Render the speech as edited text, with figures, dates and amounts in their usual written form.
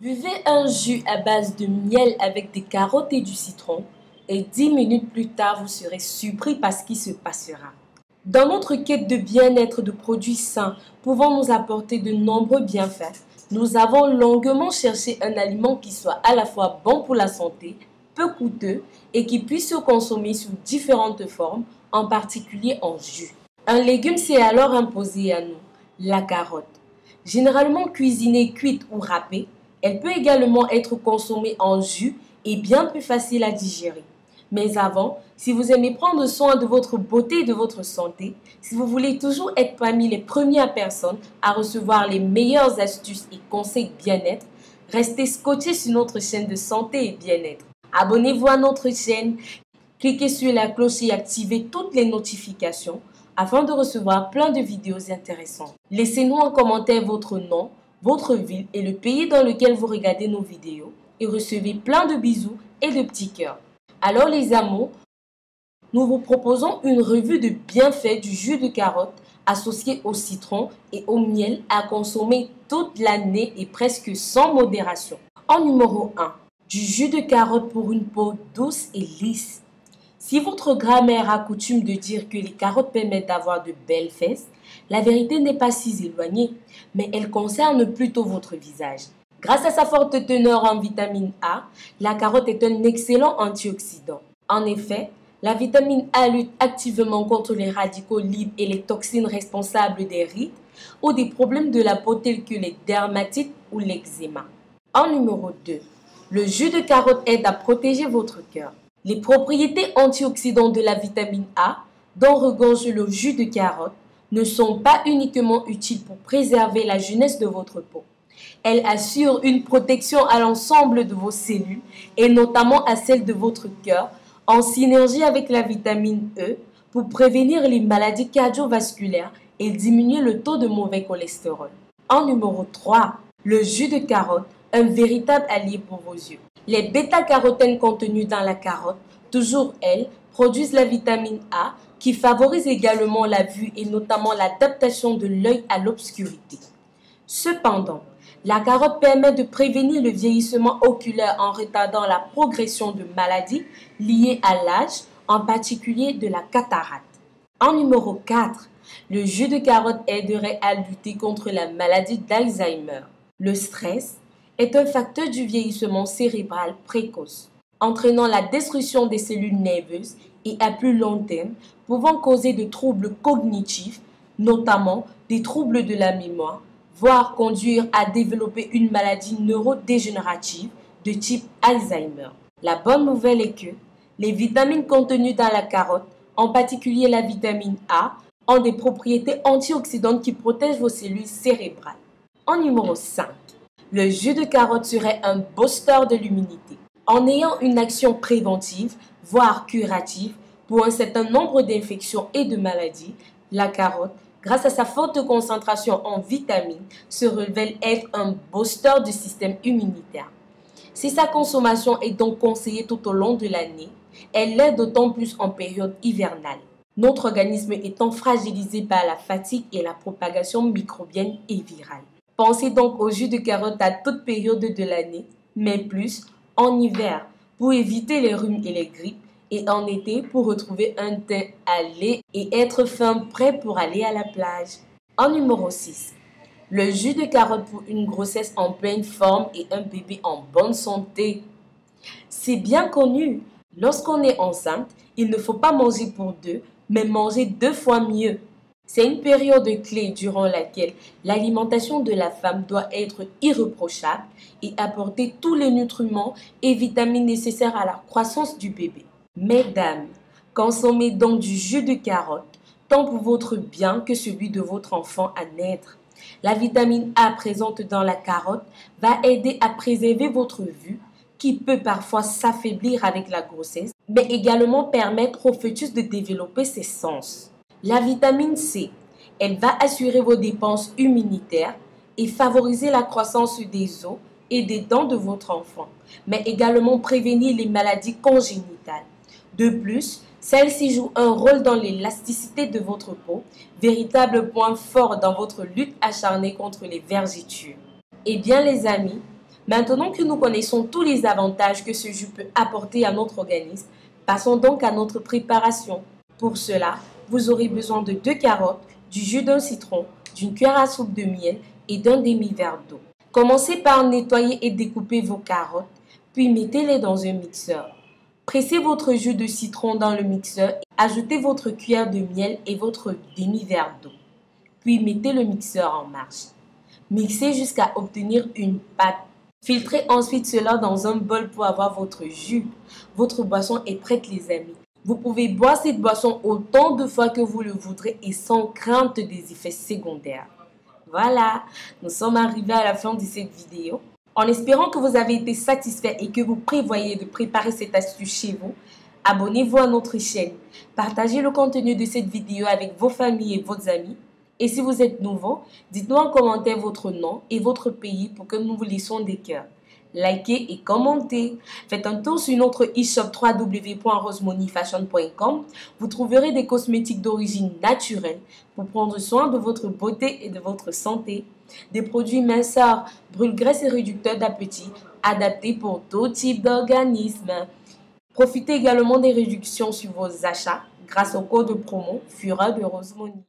Buvez un jus à base de miel avec des carottes et du citron et 10 minutes plus tard, vous serez surpris par ce qui se passera. Dans notre quête de bien-être de produits sains pouvant nous apporter de nombreux bienfaits, nous avons longuement cherché un aliment qui soit à la fois bon pour la santé, peu coûteux et qui puisse se consommer sous différentes formes, en particulier en jus. Un légume s'est alors imposé à nous, la carotte. Généralement cuisinée, cuite ou râpée, elle peut également être consommée en jus et bien plus facile à digérer. Mais avant, si vous aimez prendre soin de votre beauté et de votre santé, si vous voulez toujours être parmi les premières personnes à recevoir les meilleures astuces et conseils bien-être, restez scotchés sur notre chaîne de santé et bien-être. Abonnez-vous à notre chaîne, cliquez sur la cloche et activez toutes les notifications afin de recevoir plein de vidéos intéressantes. Laissez-nous en commentaire votre nom, votre ville et le pays dans lequel vous regardez nos vidéos et recevez plein de bisous et de petits cœurs. Alors les amours, nous vous proposons une revue de bienfaits du jus de carotte associé au citron et au miel à consommer toute l'année et presque sans modération. En numéro 1, du jus de carotte pour une peau douce et lisse. Si votre grand-mère a coutume de dire que les carottes permettent d'avoir de belles fesses, la vérité n'est pas si éloignée, mais elle concerne plutôt votre visage. Grâce à sa forte teneur en vitamine A, la carotte est un excellent antioxydant. En effet, la vitamine A lutte activement contre les radicaux libres et les toxines responsables des rides ou des problèmes de la peau tels que les dermatites ou l'eczéma. En numéro 2, le jus de carotte aide à protéger votre cœur. Les propriétés antioxydantes de la vitamine A, dont regorge le jus de carotte, ne sont pas uniquement utiles pour préserver la jeunesse de votre peau. Elles assurent une protection à l'ensemble de vos cellules et notamment à celle de votre cœur en synergie avec la vitamine E pour prévenir les maladies cardiovasculaires et diminuer le taux de mauvais cholestérol. En numéro 3, le jus de carotte, un véritable allié pour vos yeux. Les bêta-carotènes contenus dans la carotte, toujours elles, produisent la vitamine A qui favorise également la vue et notamment l'adaptation de l'œil à l'obscurité. Cependant, la carotte permet de prévenir le vieillissement oculaire en retardant la progression de maladies liées à l'âge, en particulier de la cataracte. En numéro 4, le jus de carotte aiderait à lutter contre la maladie d'Alzheimer. Le stress est un facteur du vieillissement cérébral précoce, entraînant la destruction des cellules nerveuses et à plus long terme, pouvant causer des troubles cognitifs, notamment des troubles de la mémoire, voire conduire à développer une maladie neurodégénérative de type Alzheimer. La bonne nouvelle est que les vitamines contenues dans la carotte, en particulier la vitamine A, ont des propriétés antioxydantes qui protègent vos cellules cérébrales. En numéro 5, le jus de carotte serait un booster de l'immunité. En ayant une action préventive, voire curative, pour un certain nombre d'infections et de maladies, la carotte, grâce à sa forte concentration en vitamines, se révèle être un booster du système immunitaire. Si sa consommation est donc conseillée tout au long de l'année, elle l'est d'autant plus en période hivernale, notre organisme étant fragilisé par la fatigue et la propagation microbienne et virale. Pensez donc au jus de carotte à toute période de l'année, mais plus en hiver pour éviter les rhumes et les grippes et en été pour retrouver un teint allé et être fin prêt pour aller à la plage. En numéro 6, le jus de carotte pour une grossesse en pleine forme et un bébé en bonne santé. C'est bien connu, lorsqu'on est enceinte, il ne faut pas manger pour deux, mais manger 2 fois mieux. C'est une période clé durant laquelle l'alimentation de la femme doit être irréprochable et apporter tous les nutriments et vitamines nécessaires à la croissance du bébé. Mesdames, consommez donc du jus de carotte, tant pour votre bien que celui de votre enfant à naître. La vitamine A présente dans la carotte va aider à préserver votre vue, qui peut parfois s'affaiblir avec la grossesse, mais également permettre au fœtus de développer ses sens. La vitamine C, elle va assurer vos dépenses immunitaires et favoriser la croissance des os et des dents de votre enfant, mais également prévenir les maladies congénitales. De plus, celle-ci joue un rôle dans l'élasticité de votre peau, véritable point fort dans votre lutte acharnée contre les vergetures. Eh bien les amis, Maintenant que nous connaissons tous les avantages que ce jus peut apporter à notre organisme, passons donc à notre préparation. Pour cela, vous aurez besoin de 2 carottes, du jus d'un citron, d'une cuillère à soupe de miel et d'un demi-verre d'eau. Commencez par nettoyer et découper vos carottes, puis mettez-les dans un mixeur. Pressez votre jus de citron dans le mixeur et ajoutez votre cuillère de miel et votre demi-verre d'eau. Puis mettez le mixeur en marche. Mixez jusqu'à obtenir une pâte. Filtrez ensuite cela dans un bol pour avoir votre jus. Votre boisson est prête les amis. Vous pouvez boire cette boisson autant de fois que vous le voudrez et sans crainte des effets secondaires. Voilà, nous sommes arrivés à la fin de cette vidéo. En espérant que vous avez été satisfait et que vous prévoyez de préparer cette astuce chez vous, abonnez-vous à notre chaîne. Partagez le contenu de cette vidéo avec vos familles et vos amis. Et si vous êtes nouveau, dites-nous en commentaire votre nom et votre pays pour que nous vous laissions des cœurs. Likez et commentez. Faites un tour sur notre e-shop www.rosemoneyfashion.com. Vous trouverez des cosmétiques d'origine naturelle pour prendre soin de votre beauté et de votre santé. Des produits minceurs, brûle-graisse et réducteurs d'appétit adaptés pour tout type d'organisme. Profitez également des réductions sur vos achats grâce au code promo Fureur de Rosemoney.